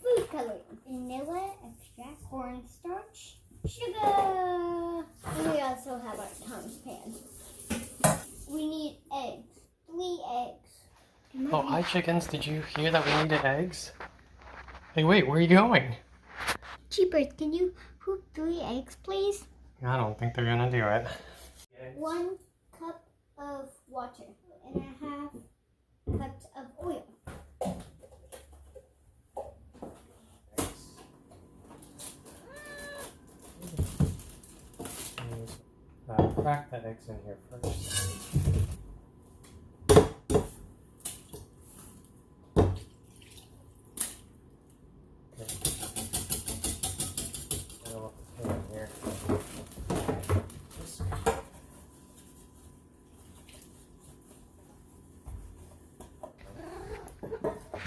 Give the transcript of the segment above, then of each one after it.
Food coloring, vanilla extract, cornstarch, sugar. And we also have our tongue pan. We need eggs. 3 eggs. Oh, hi chickens. Did you hear that we needed eggs? Hey, wait, where are you going? Cheapers, can you cook 3 eggs, please? I don't think they're gonna do it. 1 cup of water and 1/2 cups of oil. Crack the eggs in here first.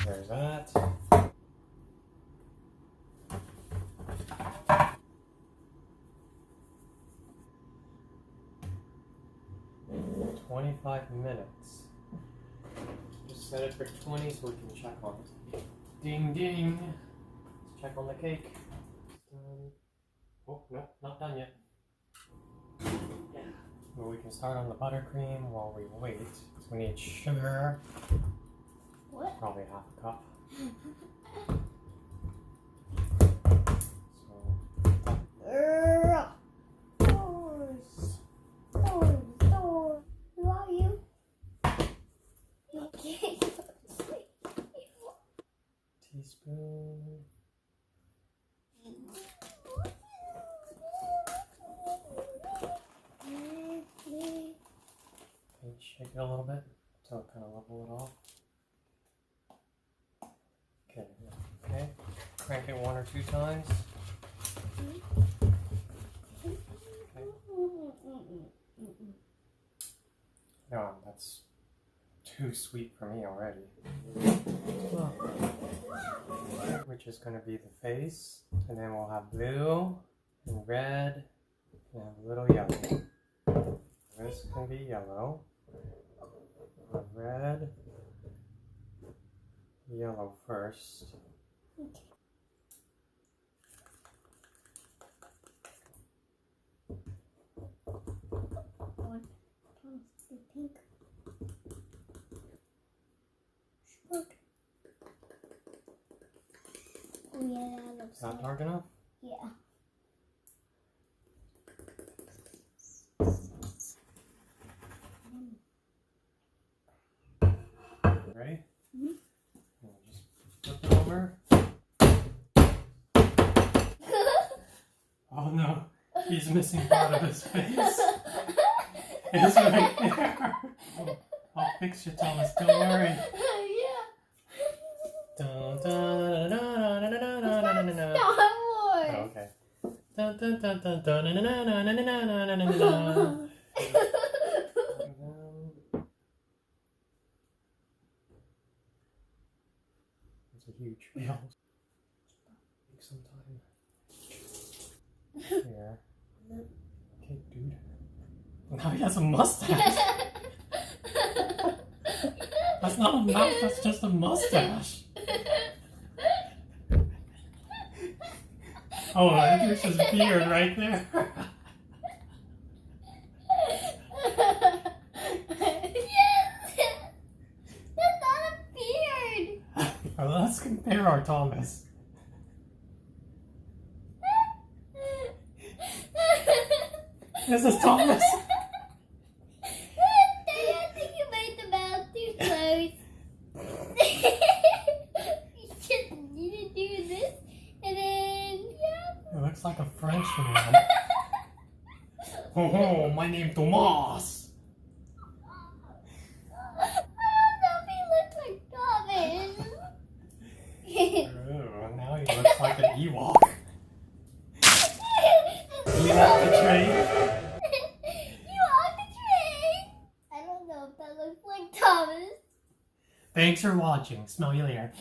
There's that. "25 minutes. Just set it for 20 so we can check on it. Ding ding. Let's check on the cake. Oh, no, not done yet. Yeah. Well, we can start on the buttercream while we wait. So we need sugar. What? Probably 1/2 cup. Who are you? Teaspoon. Okay, shake it a little bit so it kind of level it off. Okay, okay. Crank it 1 or 2 times. Okay. No, that's too sweet for me already. Which is going to be the face, and then we'll have blue and red and a little yellow. This can be yellow, red, yellow first. Okay. The pink. Oh yeah, that looks Not like. dark enough? Yeah. Ready? Mm-hmm. Just flip it over. Oh no, he's missing part of his face. It's right there. I'll fix you, Thomas. Don't worry. Yeah. Dun, dun, dun, dun, dun, dun, dun, dun, dun, dun. Star Wars. Oh, okay. Dun, dun, dun, dun, dun, dun, dun, dun, dun, dun, dun, dun, dun. It's a huge wheel. Take some time. Here. Okay, dude. Now he has a mustache. That's not a mouth, that's just a mustache. Oh, there's his beard right there. Yes! That's not a beard! Well, let's compare our Thomas. This is Thomas. I think you made the mouth too close. You just need to do this, and then, yeah. It looks like a Frenchman. Oh, my name's Thomas. I don't know if he looks like Thomas. Oh, now he looks like an Ewok. You like the train? You on the train? I don't know if that looks like Thomas. Thanks for watching. Smell you later.